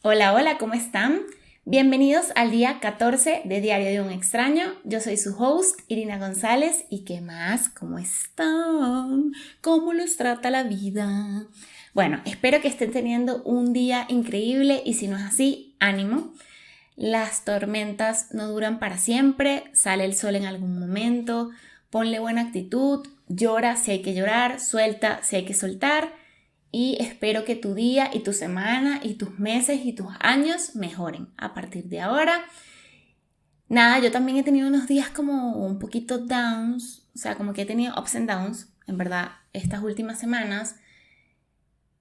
Hola, hola, ¿cómo están? Bienvenidos al día 14 de Diario de un extraño. Yo soy su host, Irina González. ¿Y qué más? ¿Cómo están? ¿Cómo los trata la vida? Bueno, espero que estén teniendo un día increíble y si no es así, ánimo. Las tormentas no duran para siempre, sale el sol en algún momento, ponle buena actitud, llora si hay que llorar, suelta si hay que soltar y espero que tu día y tu semana y tus meses y tus años mejoren a partir de ahora. Nada, yo también he tenido unos días como un poquito downs, o sea, como que he tenido ups and downs, en verdad, estas últimas semanas.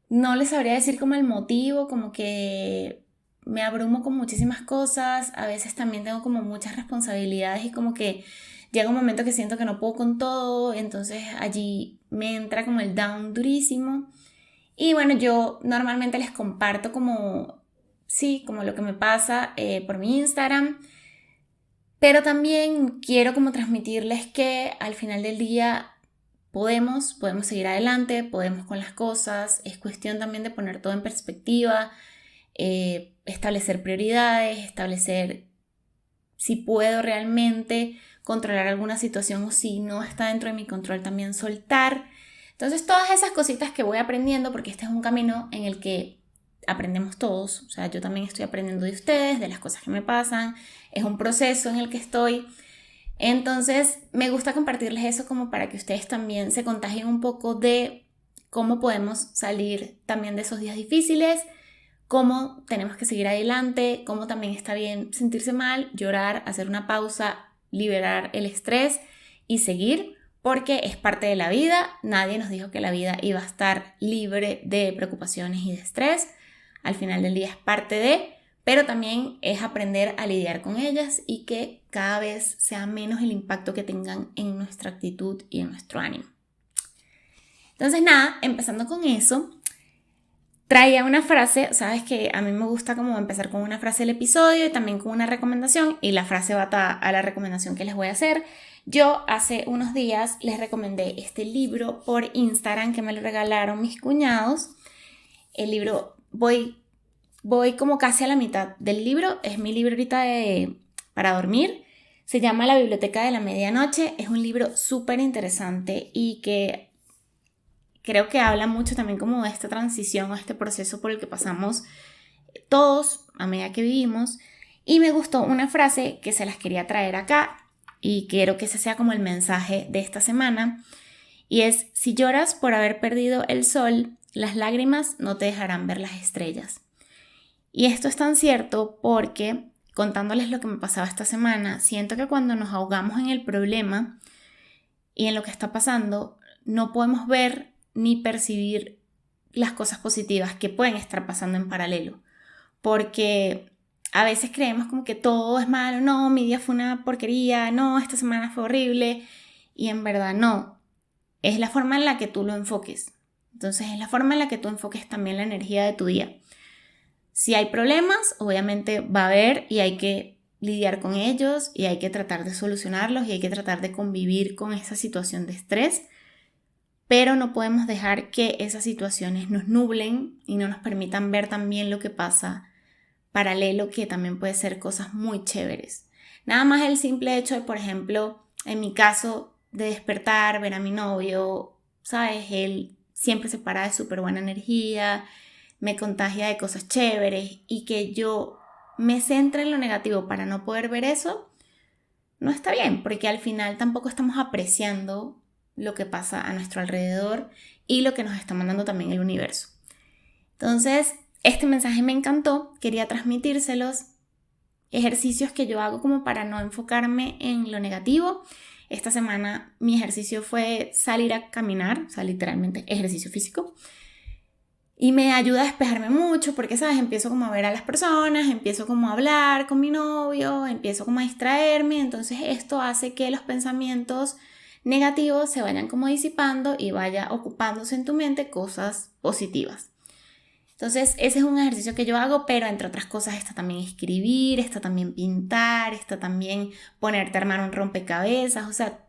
No les sabría decir como el motivo, como que me abrumo con muchísimas cosas, a veces también tengo como muchas responsabilidades y como que llega un momento que siento que no puedo con todo, entonces allí me entra como el down durísimo. Y bueno, yo normalmente les comparto como, sí, como lo que me pasa por mi Instagram, pero también quiero como transmitirles que al final del día podemos seguir adelante, podemos con las cosas, es cuestión también de poner todo en perspectiva, establecer prioridades, establecer si puedo realmente controlar alguna situación o si no está dentro de mi control también soltar. Entonces todas esas cositas que voy aprendiendo, porque este es un camino en el que aprendemos todos, o sea, yo también estoy aprendiendo de ustedes, de las cosas que me pasan, es un proceso en el que estoy. Entonces me gusta compartirles eso como para que ustedes también se contagien un poco de cómo podemos salir también de esos días difíciles, cómo tenemos que seguir adelante, cómo también está bien sentirse mal, llorar, hacer una pausa, liberar el estrés y seguir, porque es parte de la vida. Nadie nos dijo que la vida iba a estar libre de preocupaciones y de estrés. Al final del día es parte de, pero también es aprender a lidiar con ellas y que cada vez sea menos el impacto que tengan en nuestra actitud y en nuestro ánimo. Entonces nada, empezando con eso, traía una frase, sabes que a mí me gusta como empezar con una frase del episodio y también con una recomendación y la frase va a la recomendación que les voy a hacer. Yo hace unos días les recomendé este libro por Instagram que me lo regalaron mis cuñados. El libro, voy como casi a la mitad del libro, es mi libro ahorita para dormir. Se llama La Biblioteca de la Medianoche, es un libro súper interesante y que creo que habla mucho también como de esta transición o este proceso por el que pasamos todos a medida que vivimos. Y me gustó una frase que se las quería traer acá y quiero que ese sea como el mensaje de esta semana. Y es, si lloras por haber perdido el sol, las lágrimas no te dejarán ver las estrellas. Y esto es tan cierto porque, contándoles lo que me pasaba esta semana, siento que cuando nos ahogamos en el problema y en lo que está pasando, no podemos ver ni percibir las cosas positivas que pueden estar pasando en paralelo. Porque a veces creemos como que todo es malo, no, mi día fue una porquería, no, esta semana fue horrible. Y en verdad no, es la forma en la que tú lo enfoques. Entonces es la forma en la que tú enfoques también la energía de tu día. Si hay problemas, obviamente va a haber y hay que lidiar con ellos y hay que tratar de solucionarlos y hay que tratar de convivir con esa situación de estrés, pero no podemos dejar que esas situaciones nos nublen y no nos permitan ver también lo que pasa paralelo, que también puede ser cosas muy chéveres. Nada más el simple hecho de, por ejemplo, en mi caso, de despertar, ver a mi novio, ¿sabes? Él siempre se para de súper buena energía, me contagia de cosas chéveres y que yo me centre en lo negativo para no poder ver eso, no está bien, porque al final tampoco estamos apreciando lo que pasa a nuestro alrededor y lo que nos está mandando también el universo. Entonces, este mensaje me encantó, quería transmitírselos, ejercicios que yo hago como para no enfocarme en lo negativo. Esta semana mi ejercicio fue salir a caminar, o sea, literalmente ejercicio físico. Y me ayuda a despejarme mucho porque, ¿sabes? Empiezo como a ver a las personas, empiezo como a hablar con mi novio, empiezo como a distraerme. Entonces esto hace que los pensamientos negativos se vayan como disipando y vaya ocupándose en tu mente cosas positivas. Entonces ese es un ejercicio que yo hago, pero entre otras cosas está también escribir, está también pintar, está también ponerte a armar un rompecabezas, o sea,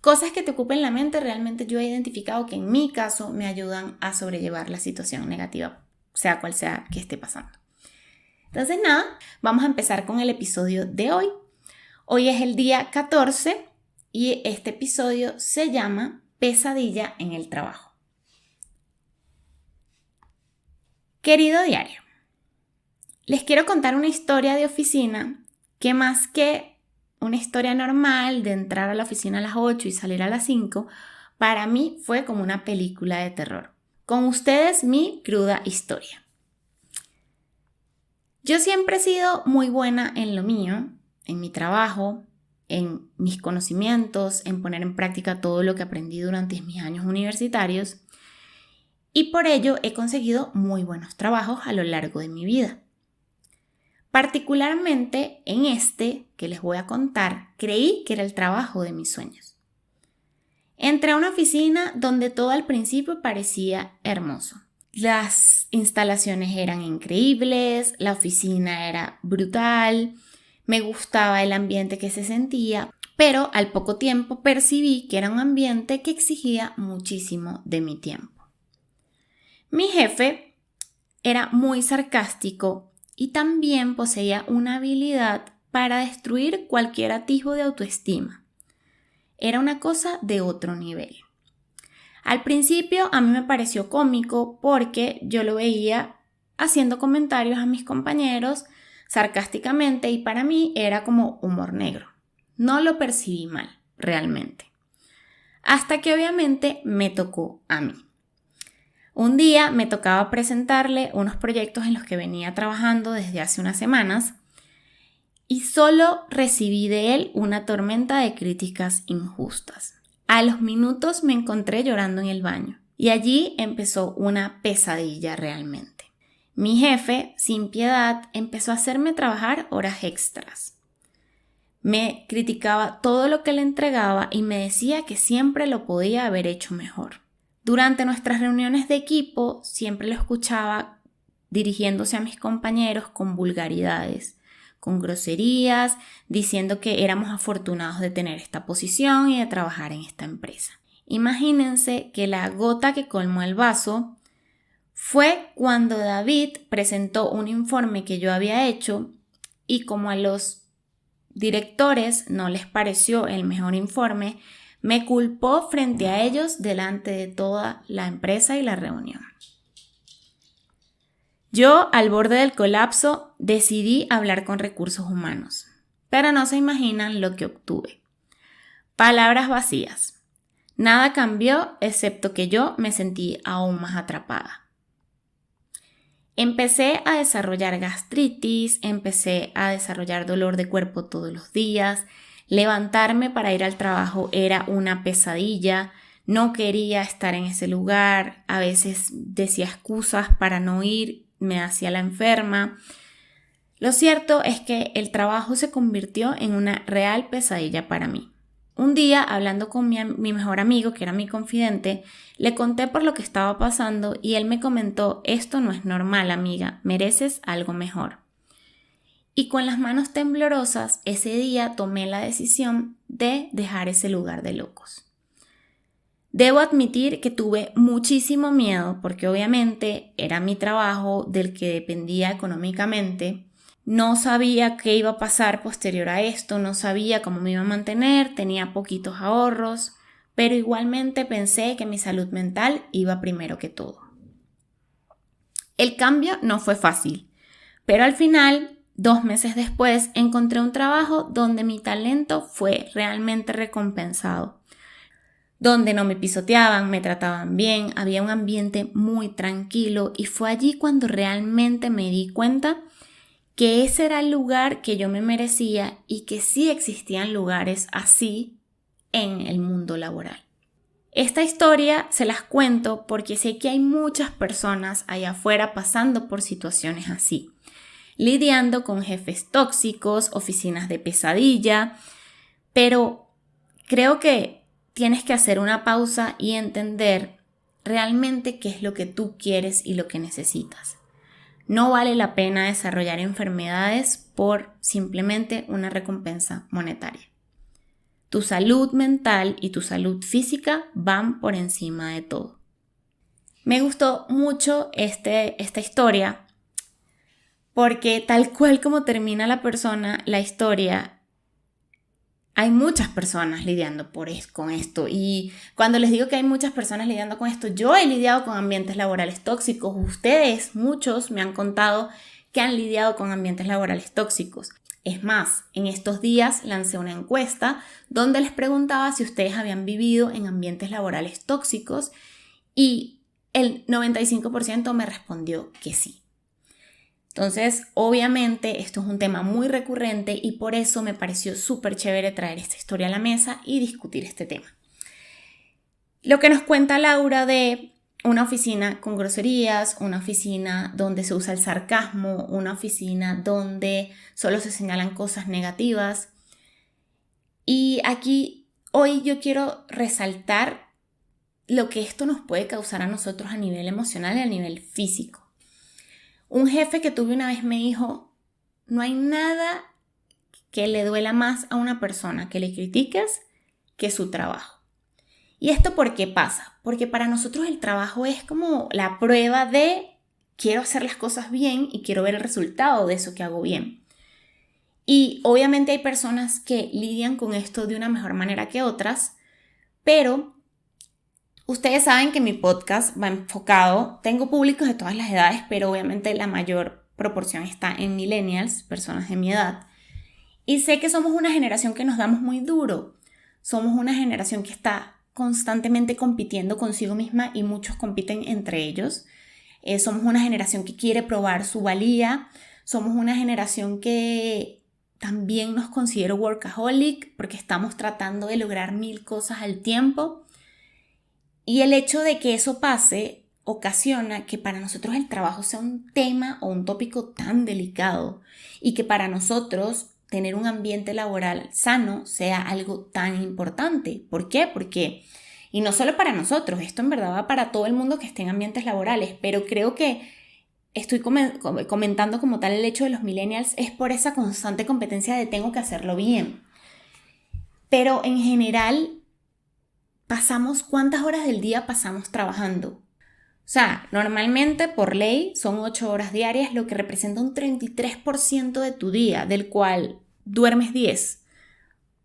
cosas que te ocupen la mente. Realmente yo he identificado que en mi caso me ayudan a sobrellevar la situación negativa, sea cual sea que esté pasando. Entonces nada, vamos a empezar con el episodio de hoy. Hoy es el día 14 y este episodio se llama Pesadilla en el trabajo. Querido diario, les quiero contar una historia de oficina que más que una historia normal de entrar a la oficina a las 8 y salir a las 5, para mí fue como una película de terror. Con ustedes mi cruda historia. Yo siempre he sido muy buena en lo mío, en mi trabajo, en mis conocimientos, en poner en práctica todo lo que aprendí durante mis años universitarios. Y por ello he conseguido muy buenos trabajos a lo largo de mi vida. Particularmente en este que les voy a contar, creí que era el trabajo de mis sueños. Entré a una oficina donde todo al principio parecía hermoso. Las instalaciones eran increíbles, la oficina era brutal, me gustaba el ambiente que se sentía, pero al poco tiempo percibí que era un ambiente que exigía muchísimo de mi tiempo. Mi jefe era muy sarcástico y también poseía una habilidad para destruir cualquier atisbo de autoestima. Era una cosa de otro nivel. Al principio a mí me pareció cómico porque yo lo veía haciendo comentarios a mis compañeros sarcásticamente y para mí era como humor negro. No lo percibí mal, realmente. Hasta que obviamente me tocó a mí. Un día me tocaba presentarle unos proyectos en los que venía trabajando desde hace unas semanas y solo recibí de él una tormenta de críticas injustas. A los minutos me encontré llorando en el baño y allí empezó una pesadilla realmente. Mi jefe, sin piedad, empezó a hacerme trabajar horas extras. Me criticaba todo lo que le entregaba y me decía que siempre lo podía haber hecho mejor. Durante nuestras reuniones de equipo siempre lo escuchaba dirigiéndose a mis compañeros con vulgaridades, con groserías, diciendo que éramos afortunados de tener esta posición y de trabajar en esta empresa. Imagínense que la gota que colmó el vaso fue cuando David presentó un informe que yo había hecho y como a los directores no les pareció el mejor informe, me culpó frente a ellos delante de toda la empresa y la reunión. Yo, al borde del colapso, decidí hablar con recursos humanos, pero no se imaginan lo que obtuve. Palabras vacías. Nada cambió excepto que yo me sentí aún más atrapada. Empecé a desarrollar gastritis, empecé a desarrollar dolor de cuerpo todos los días. Levantarme para ir al trabajo era una pesadilla, no quería estar en ese lugar, a veces decía excusas para no ir, me hacía la enferma. Lo cierto es que el trabajo se convirtió en una real pesadilla para mí. Un día, hablando con mi mejor amigo, que era mi confidente, le conté por lo que estaba pasando y él me comentó: esto no es normal, amiga, mereces algo mejor. Y con las manos temblorosas, ese día tomé la decisión de dejar ese lugar de locos. Debo admitir que tuve muchísimo miedo porque obviamente era mi trabajo del que dependía económicamente. No sabía qué iba a pasar posterior a esto, no sabía cómo me iba a mantener, tenía poquitos ahorros, pero igualmente pensé que mi salud mental iba primero que todo. El cambio no fue fácil, pero al final, 2 meses después, encontré un trabajo donde mi talento fue realmente recompensado, donde no me pisoteaban, me trataban bien, había un ambiente muy tranquilo y fue allí cuando realmente me di cuenta que ese era el lugar que yo me merecía y que sí existían lugares así en el mundo laboral. Esta historia se las cuento porque sé que hay muchas personas allá afuera pasando por situaciones así, lidiando con jefes tóxicos, oficinas de pesadilla, pero creo que tienes que hacer una pausa y entender realmente qué es lo que tú quieres y lo que necesitas. No vale la pena desarrollar enfermedades por simplemente una recompensa monetaria. Tu salud mental y tu salud física van por encima de todo. Me gustó mucho esta historia porque tal cual como termina la historia, hay muchas personas lidiando con esto. Y cuando les digo que hay muchas personas lidiando con esto, yo he lidiado con ambientes laborales tóxicos. Ustedes, muchos, me han contado que han lidiado con ambientes laborales tóxicos. Es más, en estos días lancé una encuesta donde les preguntaba si ustedes habían vivido en ambientes laborales tóxicos y el 95% me respondió que sí. Entonces, obviamente, esto es un tema muy recurrente y por eso me pareció súper chévere traer esta historia a la mesa y discutir este tema. Lo que nos cuenta Laura de una oficina con groserías, una oficina donde se usa el sarcasmo, una oficina donde solo se señalan cosas negativas. Y aquí, hoy yo quiero resaltar lo que esto nos puede causar a nosotros a nivel emocional y a nivel físico. Un jefe que tuve una vez me dijo, no hay nada que le duela más a una persona que le critiques que su trabajo. ¿Y esto por qué pasa? Porque para nosotros el trabajo es como la prueba de quiero hacer las cosas bien y quiero ver el resultado de eso que hago bien. Y obviamente hay personas que lidian con esto de una mejor manera que otras, pero ustedes saben que mi podcast va enfocado, tengo públicos de todas las edades, pero obviamente la mayor proporción está en millennials, personas de mi edad. Y sé que somos una generación que nos damos muy duro. Somos una generación que está constantemente compitiendo consigo misma y muchos compiten entre ellos. Somos una generación que quiere probar su valía. Somos una generación que también nos considero workaholic porque estamos tratando de lograr 1000 cosas al tiempo. Y el hecho de que eso pase ocasiona que para nosotros el trabajo sea un tema o un tópico tan delicado y que para nosotros tener un ambiente laboral sano sea algo tan importante. ¿Por qué? Porque, y no solo para nosotros, esto en verdad va para todo el mundo que esté en ambientes laborales, pero creo que estoy comentando como tal el hecho de los millennials es por esa constante competencia de tengo que hacerlo bien. Pero en general, ¿cuántas horas del día pasamos trabajando? O sea, normalmente por ley son 8 horas diarias, lo que representa un 33% de tu día, del cual duermes 10.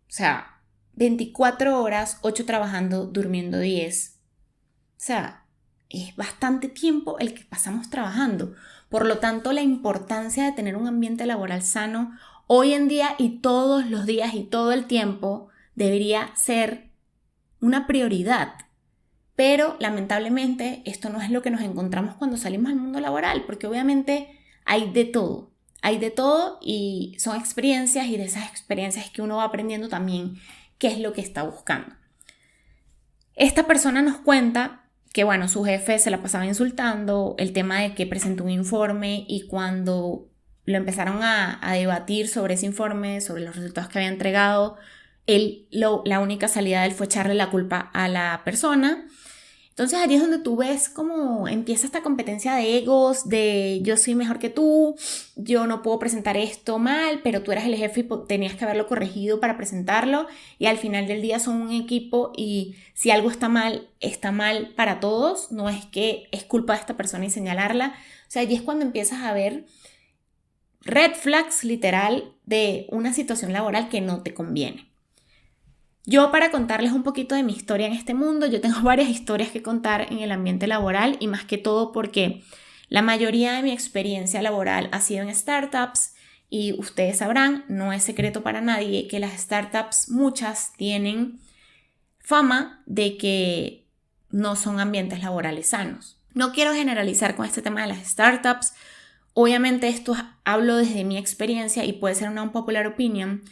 O sea, 24 horas, 8 trabajando, durmiendo 10. O sea, es bastante tiempo el que pasamos trabajando. Por lo tanto, la importancia de tener un ambiente laboral sano hoy en día y todos los días y todo el tiempo debería ser una prioridad, pero lamentablemente esto no es lo que nos encontramos cuando salimos al mundo laboral, porque obviamente hay de todo y son experiencias y de esas experiencias que uno va aprendiendo también qué es lo que está buscando. Esta persona nos cuenta que bueno, su jefe se la pasaba insultando, el tema de que presentó un informe y cuando lo empezaron a debatir sobre ese informe, sobre los resultados que había entregado, la única salida de él fue echarle la culpa a la persona. Entonces allí es donde tú ves cómo empieza esta competencia de egos, de yo soy mejor que tú, yo no puedo presentar esto mal, pero tú eras el jefe y tenías que haberlo corregido para presentarlo, y al final del día son un equipo y si algo está mal para todos, no es que es culpa de esta persona y señalarla. O sea, allí es cuando empiezas a ver red flags literal de una situación laboral que no te conviene. Yo, para contarles un poquito de mi historia en este mundo, yo tengo varias historias que contar en el ambiente laboral y más que todo porque la mayoría de mi experiencia laboral ha sido en startups y ustedes sabrán, no es secreto para nadie que las startups, muchas tienen fama de que no son ambientes laborales sanos. No quiero generalizar con este tema de las startups. Obviamente esto hablo desde mi experiencia y puede ser una unpopular opinion,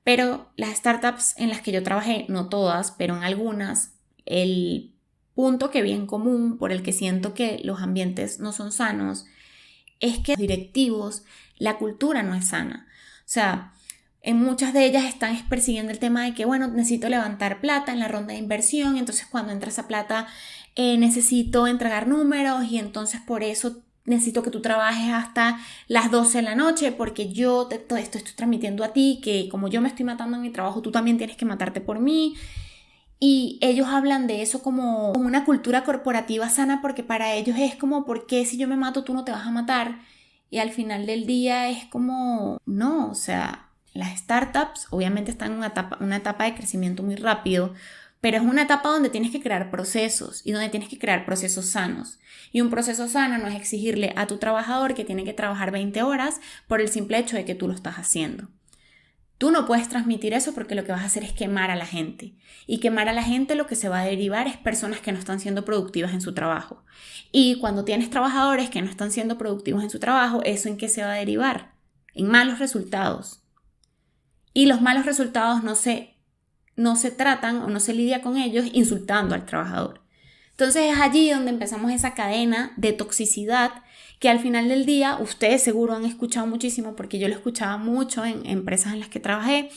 pero las startups en las que yo trabajé, no todas, pero en algunas, el punto que vi en común por el que siento que los ambientes no son sanos es que los directivos, la cultura no es sana. O sea, en muchas de ellas están persiguiendo el tema de que, bueno, necesito levantar plata en la ronda de inversión, entonces cuando entra esa plata necesito entregar números y entonces por eso necesito que tú trabajes hasta las 12 de la noche porque yo todo esto estoy transmitiendo a ti, que como yo me estoy matando en mi trabajo, tú también tienes que matarte por mí. Y ellos hablan de eso como una cultura corporativa sana porque para ellos es como, ¿por qué si yo me mato tú no te vas a matar? Y al final del día es como, no, o sea, las startups obviamente están en una etapa de crecimiento muy rápido, pero es una etapa donde tienes que crear procesos y donde tienes que crear procesos sanos. Y un proceso sano no es exigirle a tu trabajador que tiene que trabajar 20 horas por el simple hecho de que tú lo estás haciendo. Tú no puedes transmitir eso porque lo que vas a hacer es quemar a la gente. Y quemar a la gente lo que se va a derivar es personas que no están siendo productivas en su trabajo. Y cuando tienes trabajadores que no están siendo productivos en su trabajo, ¿eso en qué se va a derivar? En malos resultados. Y los malos resultados no se tratan o no se lidia con ellos insultando al trabajador. Entonces es allí donde empezamos esa cadena de toxicidad que al final del día ustedes seguro han escuchado muchísimo, porque yo lo escuchaba mucho en empresas en las que trabajé,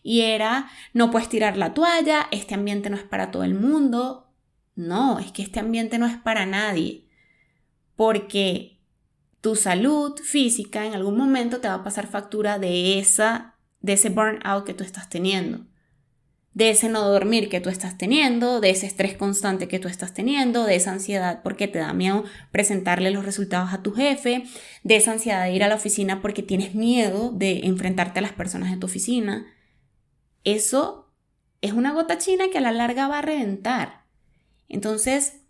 y era: no puedes tirar la toalla, este ambiente no es para todo el mundo. No, es que este ambiente no es para nadie, porque tu salud física en algún momento te va a pasar factura de ese burnout que tú estás teniendo, de ese no dormir que tú estás teniendo, de ese estrés constante que tú estás teniendo, de esa ansiedad porque te da miedo presentarle los resultados a tu jefe, de esa ansiedad de ir a la oficina porque tienes miedo de enfrentarte a las personas de tu oficina. Eso es una gota china que a la larga va a reventar. Entonces,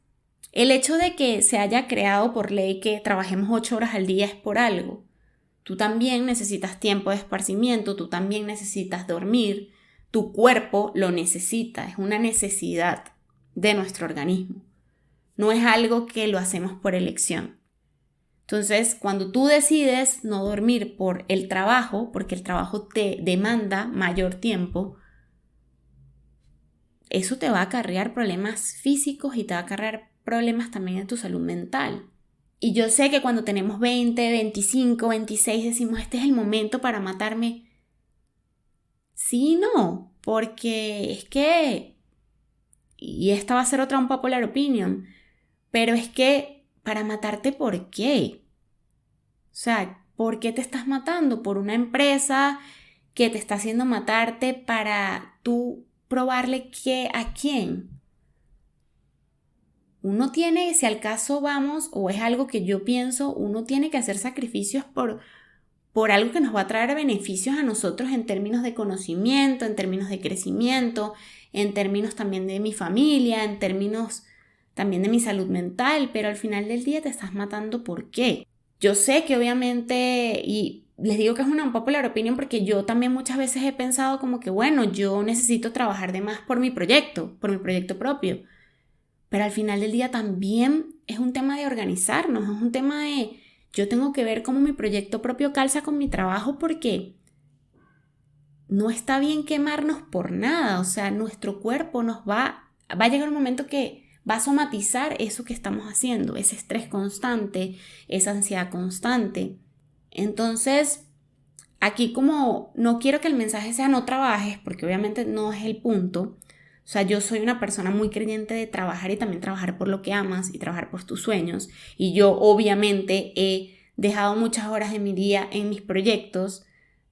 el hecho de que se haya creado por ley que trabajemos 8 horas al día es por algo. Tú también necesitas tiempo de esparcimiento, tú también necesitas dormir. Tu cuerpo lo necesita, es una necesidad de nuestro organismo. No es algo que lo hacemos por elección. Entonces, cuando tú decides no dormir por el trabajo, porque el trabajo te demanda mayor tiempo, eso te va a acarrear problemas físicos y te va a acarrear problemas también en tu salud mental. Y yo sé que cuando tenemos 20, 25, 26 decimos: este es el momento para matarme. Sí, no, porque es que, y esta va a ser otra unpopular opinion, pero es que para matarte, ¿por qué? O sea, ¿por qué te estás matando? ¿Por una empresa que te está haciendo matarte para tú probarle que a quién? Uno tiene, si al caso vamos, o es algo que yo pienso, uno tiene que hacer sacrificios por algo que nos va a traer beneficios a nosotros en términos de conocimiento, en términos de crecimiento, en términos también de mi familia, en términos también de mi salud mental, pero al final del día te estás matando. ¿Por qué? Yo sé que obviamente, y les digo que es una unpopular opinion porque yo también muchas veces he pensado como que, bueno, yo necesito trabajar de más por mi proyecto propio, pero al final del día también es un tema de organizarnos, es un tema de: yo tengo que ver cómo mi proyecto propio calza con mi trabajo, porque no está bien quemarnos por nada. O sea, nuestro cuerpo va a llegar un momento que va a somatizar eso que estamos haciendo, ese estrés constante, esa ansiedad constante. Entonces, aquí como no quiero que el mensaje sea no trabajes, porque obviamente no es el punto. O sea, yo soy una persona muy creyente de trabajar y también trabajar por lo que amas y trabajar por tus sueños. Y yo obviamente he dejado muchas horas de mi día en mis proyectos,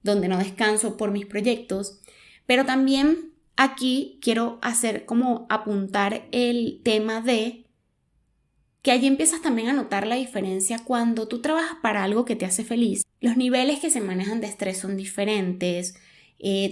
donde no descanso por mis proyectos. Pero también aquí quiero hacer como apuntar el tema de que allí empiezas también a notar la diferencia cuando tú trabajas para algo que te hace feliz. Los niveles que se manejan de estrés son diferentes.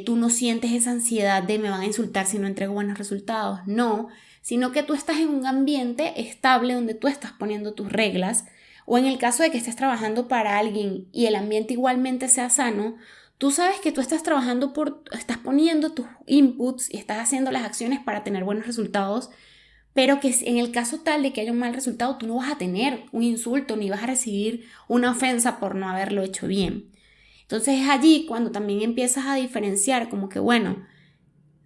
Tú no sientes esa ansiedad de me van a insultar si no entrego buenos resultados. No, sino que tú estás en un ambiente estable donde tú estás poniendo tus reglas, o en el caso de que estés trabajando para alguien y el ambiente igualmente sea sano, tú sabes que tú estás trabajando estás poniendo tus inputs y estás haciendo las acciones para tener buenos resultados, pero que en el caso tal de que haya un mal resultado, tú no vas a tener un insulto ni vas a recibir una ofensa por no haberlo hecho bien. Entonces es allí cuando también empiezas a diferenciar como que, bueno,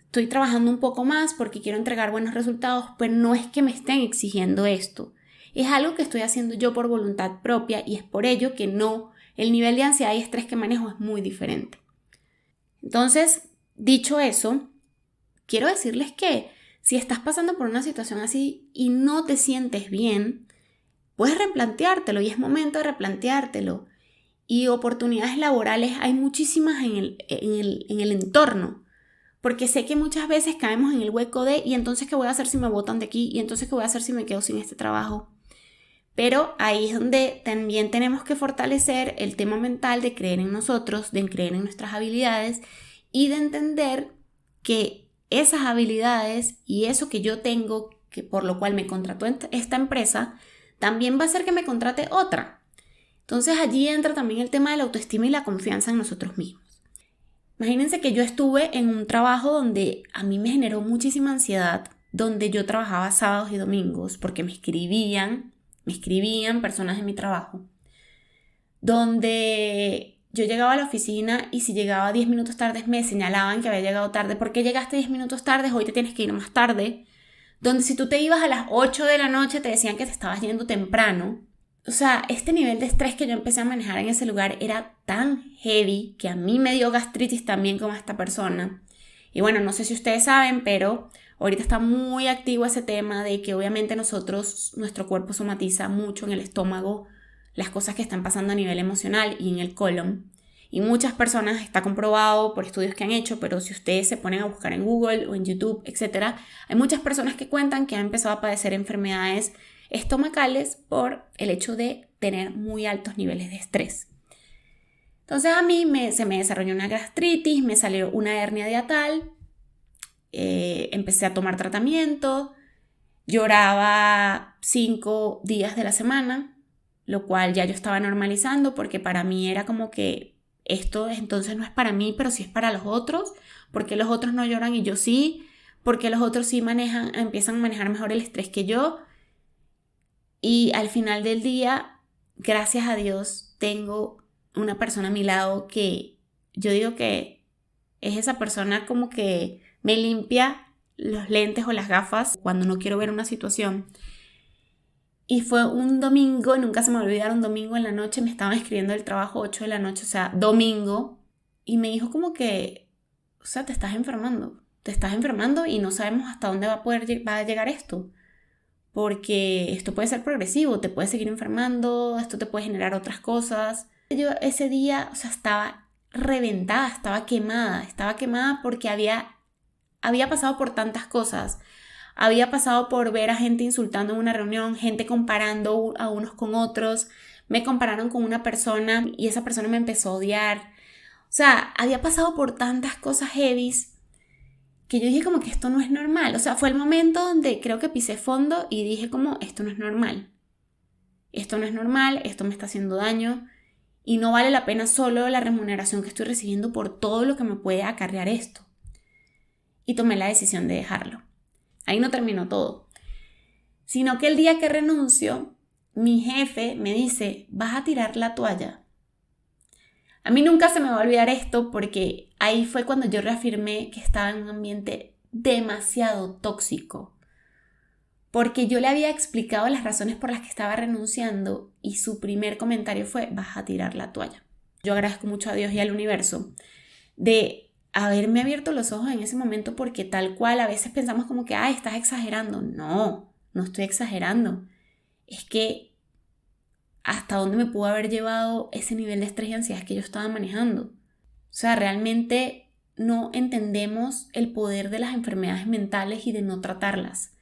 estoy trabajando un poco más porque quiero entregar buenos resultados, pero no es que me estén exigiendo esto. Es algo que estoy haciendo yo por voluntad propia, y es por ello que el nivel de ansiedad y estrés que manejo es muy diferente. Entonces, dicho eso, quiero decirles que si estás pasando por una situación así y no te sientes bien, puedes replanteártelo, y es momento de replanteártelo. Y oportunidades laborales hay muchísimas en el entorno, porque sé que muchas veces caemos en el hueco de: ¿y entonces qué voy a hacer si me botan de aquí? ¿Y entonces qué voy a hacer si me quedo sin este trabajo? Pero ahí es donde también tenemos que fortalecer el tema mental de creer en nosotros, de creer en nuestras habilidades y de entender que esas habilidades y eso que yo tengo, que por lo cual me contrató esta empresa, también va a hacer que me contrate otra. Entonces allí entra también el tema de la autoestima y la confianza en nosotros mismos. Imagínense que yo estuve en un trabajo donde a mí me generó muchísima ansiedad, donde yo trabajaba sábados y domingos porque me escribían personas de mi trabajo, donde yo llegaba a la oficina y si llegaba 10 minutos tarde me señalaban que había llegado tarde. ¿Por qué llegaste 10 minutos tarde? Hoy te tienes que ir más tarde. Donde si tú te ibas a las 8 de la noche te decían que te estabas yendo temprano. O sea, este nivel de estrés que yo empecé a manejar en ese lugar era tan heavy que a mí me dio gastritis también como a esta persona. Y bueno, no sé si ustedes saben, pero ahorita está muy activo ese tema de que obviamente nuestro cuerpo somatiza mucho en el estómago las cosas que están pasando a nivel emocional y en el colon. Y muchas personas, está comprobado por estudios que han hecho, pero si ustedes se ponen a buscar en Google o en YouTube, etc., hay muchas personas que cuentan que han empezado a padecer enfermedades estomacales por el hecho de tener muy altos niveles de estrés. Entonces a mí se me desarrolló una gastritis, me salió una hernia hiatal, empecé a tomar tratamiento, lloraba 5 días de la semana, lo cual ya yo estaba normalizando porque para mí era como que esto entonces no es para mí, pero sí es para los otros, porque los otros no lloran y yo sí, porque los otros sí empiezan a manejar mejor el estrés que yo. Y al final del día, gracias a Dios, tengo una persona a mi lado que yo digo que es esa persona como que me limpia los lentes o las gafas cuando no quiero ver una situación. Y fue un domingo, nunca se me va a olvidar, un domingo en la noche, me estaban escribiendo del trabajo 8 de la noche, o sea, domingo, y me dijo como que, o sea, te estás enfermando y no sabemos hasta dónde va a llegar esto. Porque esto puede ser progresivo, te puedes seguir enfermando, esto te puede generar otras cosas. Yo ese día, o sea, estaba reventada, estaba quemada porque había pasado por tantas cosas. Había pasado por ver a gente insultando en una reunión, gente comparando a unos con otros. Me compararon con una persona y esa persona me empezó a odiar. O sea, había pasado por tantas cosas heavies que yo dije como que esto no es normal. O sea, fue el momento donde creo que pisé fondo y dije como esto no es normal. Esto no es normal, esto me está haciendo daño y no vale la pena solo la remuneración que estoy recibiendo por todo lo que me puede acarrear esto. Y tomé la decisión de dejarlo. Ahí no terminó todo. Sino que el día que renuncio, mi jefe me dice, vas a tirar la toalla. A mí nunca se me va a olvidar esto porque ahí fue cuando yo reafirmé que estaba en un ambiente demasiado tóxico. Porque yo le había explicado las razones por las que estaba renunciando y su primer comentario fue, vas a tirar la toalla. Yo agradezco mucho a Dios y al universo de haberme abierto los ojos en ese momento porque tal cual a veces pensamos como que, estás exagerando. No, no estoy exagerando. Es que hasta dónde me pudo haber llevado ese nivel de estrés y ansiedad que yo estaba manejando. O sea, realmente no entendemos el poder de las enfermedades mentales y de no tratarlas.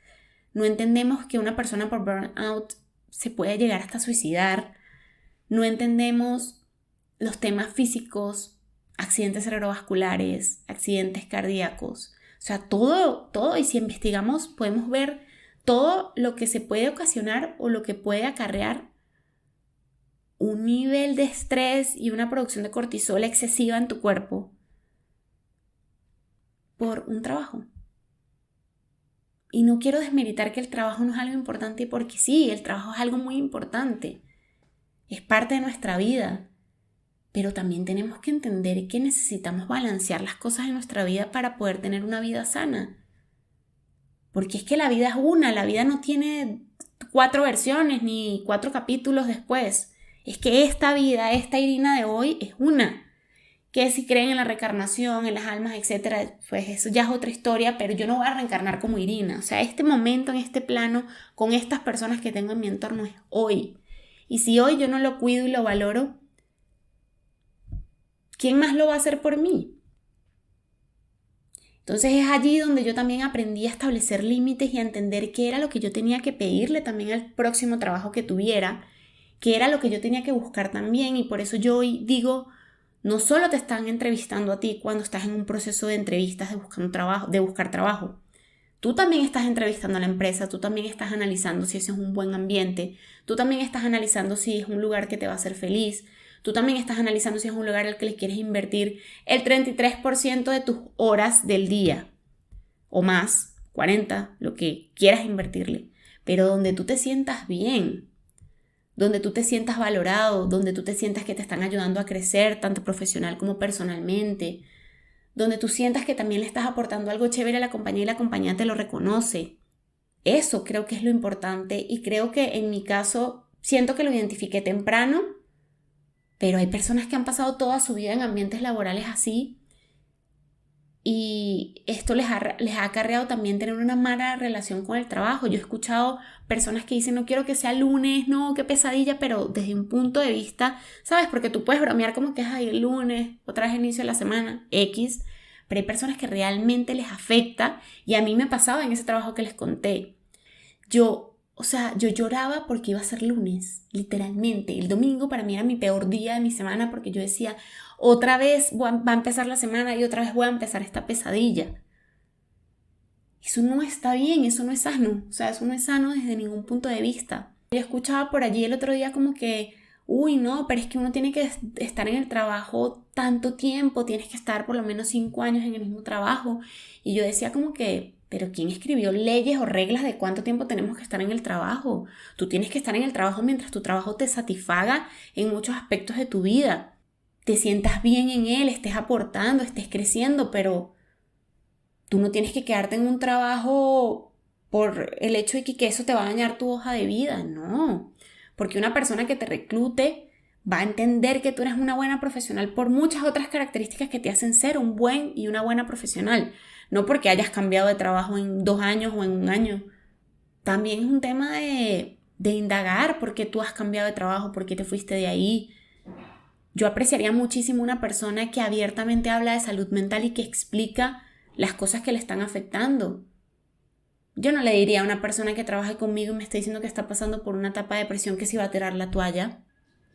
No entendemos que una persona por burnout se puede llegar hasta suicidar. No entendemos los temas físicos, accidentes cerebrovasculares, accidentes cardíacos. O sea, todo, y si investigamos podemos ver todo lo que se puede ocasionar o lo que puede acarrear un nivel de estrés y una producción de cortisol excesiva en tu cuerpo por un trabajo. Y no quiero desmeritar que el trabajo no es algo importante porque sí, el trabajo es algo muy importante. Es parte de nuestra vida. Pero también tenemos que entender que necesitamos balancear las cosas en nuestra vida para poder tener una vida sana. Porque es que la vida es una, la vida no tiene 4 versiones ni 4 capítulos después. Es que esta vida, esta Irina de hoy es una. Que si creen en la reencarnación, en las almas, etc., pues eso ya es otra historia, pero yo no voy a reencarnar como Irina. O sea, este momento en este plano, con estas personas que tengo en mi entorno es hoy. Y si hoy yo no lo cuido y lo valoro, ¿quién más lo va a hacer por mí? Entonces es allí donde yo también aprendí a establecer límites y a entender qué era lo que yo tenía que pedirle también al próximo trabajo que tuviera, qué era lo que yo tenía que buscar también. Y por eso yo hoy digo, no solo te están entrevistando a ti cuando estás en un proceso de entrevistas de buscar trabajo. Tú también estás entrevistando a la empresa, tú también estás analizando si ese es un buen ambiente, tú también estás analizando si es un lugar que te va a hacer feliz, tú también estás analizando si es un lugar al que le quieres invertir el 33% de tus horas del día o más, 40, lo que quieras invertirle, pero donde tú te sientas bien, donde tú te sientas valorado, donde tú te sientas que te están ayudando a crecer tanto profesional como personalmente, donde tú sientas que también le estás aportando algo chévere a la compañía y la compañía te lo reconoce. Eso creo que es lo importante y creo que en mi caso siento que lo identifiqué temprano, pero hay personas que han pasado toda su vida en ambientes laborales así y esto les ha acarreado también tener una mala relación con el trabajo. Yo he escuchado personas que dicen no quiero que sea lunes, no, qué pesadilla, pero desde un punto de vista, ¿sabes? Porque tú puedes bromear como que es ahí el lunes, otra vez inicio de la semana, X, pero hay personas que realmente les afecta y a mí me pasaba en ese trabajo que les conté. Yo lloraba porque iba a ser lunes, literalmente. El domingo para mí era mi peor día de mi semana porque yo decía, otra vez va a empezar la semana y otra vez voy a empezar esta pesadilla. Eso no está bien, eso no es sano. O sea, eso no es sano desde ningún punto de vista. Yo escuchaba por allí el otro día como que, uy, no, pero es que uno tiene que estar en el trabajo tanto tiempo, tienes que estar por lo menos 5 años en el mismo trabajo. Y yo decía como que, pero ¿quién escribió leyes o reglas de cuánto tiempo tenemos que estar en el trabajo? Tú tienes que estar en el trabajo mientras tu trabajo te satisfaga en muchos aspectos de tu vida. Te sientas bien en él, estés aportando, estés creciendo, pero tú no tienes que quedarte en un trabajo por el hecho de que eso te va a dañar tu hoja de vida, no. Porque una persona que te reclute va a entender que tú eres una buena profesional por muchas otras características que te hacen ser un buen y una buena profesional. No porque hayas cambiado de trabajo en 2 años o en 1 año. También es un tema de indagar por qué tú has cambiado de trabajo, por qué te fuiste de ahí. Yo apreciaría muchísimo una persona que abiertamente habla de salud mental y que explica las cosas que le están afectando. Yo no le diría a una persona que trabaja conmigo y me está diciendo que está pasando por una etapa de depresión que se va a tirar la toalla.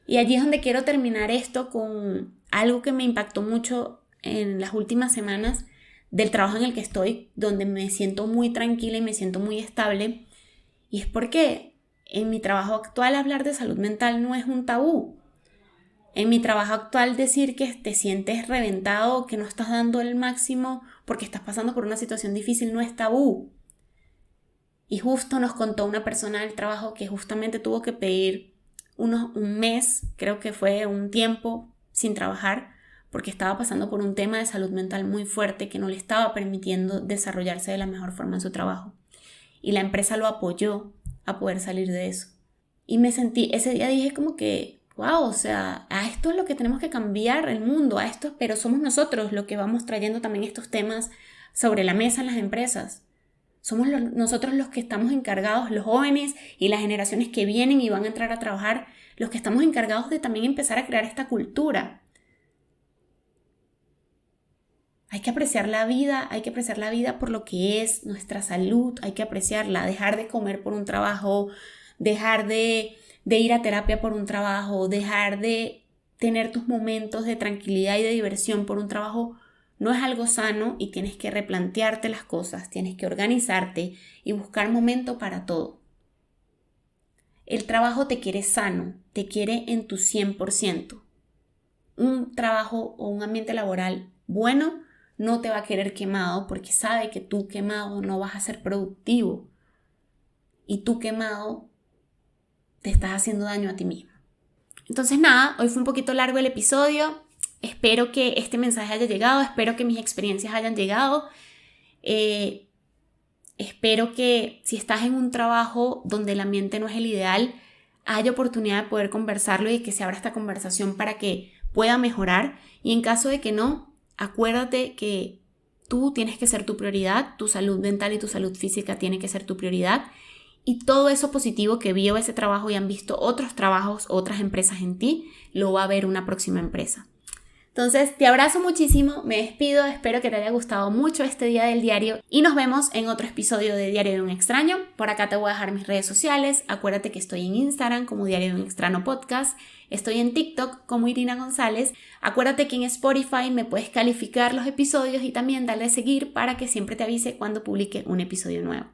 Y allí es donde quiero terminar esto con algo que me impactó mucho en las últimas semanas del trabajo en el que estoy, donde me siento muy tranquila y me siento muy estable. Y es porque en mi trabajo actual hablar de salud mental no es un tabú. En mi trabajo actual decir que te sientes reventado, que no estás dando el máximo porque estás pasando por una situación difícil no es tabú. Y justo nos contó una persona del trabajo que justamente tuvo que pedir un mes, creo que fue un tiempo sin trabajar, porque estaba pasando por un tema de salud mental muy fuerte que no le estaba permitiendo desarrollarse de la mejor forma en su trabajo. Y la empresa lo apoyó a poder salir de eso. Y ese día dije como que, wow, o sea, a esto es lo que tenemos que cambiar el mundo, a esto, pero somos nosotros los que vamos trayendo también estos temas sobre la mesa en las empresas. Somos nosotros los que estamos encargados, los jóvenes y las generaciones que vienen y van a entrar a trabajar, los que estamos encargados de también empezar a crear esta cultura. Hay que apreciar la vida por lo que es nuestra salud, hay que apreciarla, dejar de comer por un trabajo, dejar de ir a terapia por un trabajo, dejar de tener tus momentos de tranquilidad y de diversión por un trabajo. No es algo sano y tienes que replantearte las cosas, tienes que organizarte y buscar momento para todo. El trabajo te quiere sano, te quiere en tu 100%. Un trabajo o un ambiente laboral bueno no te va a querer quemado porque sabe que tú quemado no vas a ser productivo y tú quemado te estás haciendo daño a ti mismo. Entonces nada, hoy fue un poquito largo el episodio. Espero que este mensaje haya llegado, espero que mis experiencias hayan llegado. Espero que si estás en un trabajo donde el ambiente no es el ideal, haya oportunidad de poder conversarlo y que se abra esta conversación para que pueda mejorar. Y en caso de que no, acuérdate que tú tienes que ser tu prioridad, tu salud mental y tu salud física tiene que ser tu prioridad. Y todo eso positivo que vio ese trabajo y han visto otros trabajos, otras empresas en ti, lo va a ver una próxima empresa. Entonces, te abrazo muchísimo, me despido, espero que te haya gustado mucho este día del diario y nos vemos en otro episodio de Diario de un Extraño. Por acá te voy a dejar mis redes sociales, acuérdate que estoy en Instagram como Diario de un Extraño Podcast, estoy en TikTok como Irina González, acuérdate que en Spotify me puedes calificar los episodios y también darle a seguir para que siempre te avise cuando publique un episodio nuevo.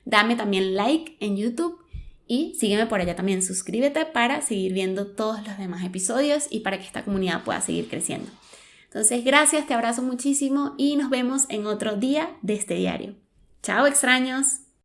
Dame también like en YouTube. Y sígueme por allá también, suscríbete para seguir viendo todos los demás episodios y para que esta comunidad pueda seguir creciendo. Entonces, gracias, te abrazo muchísimo y nos vemos en otro día de este diario. ¡Chao, extraños!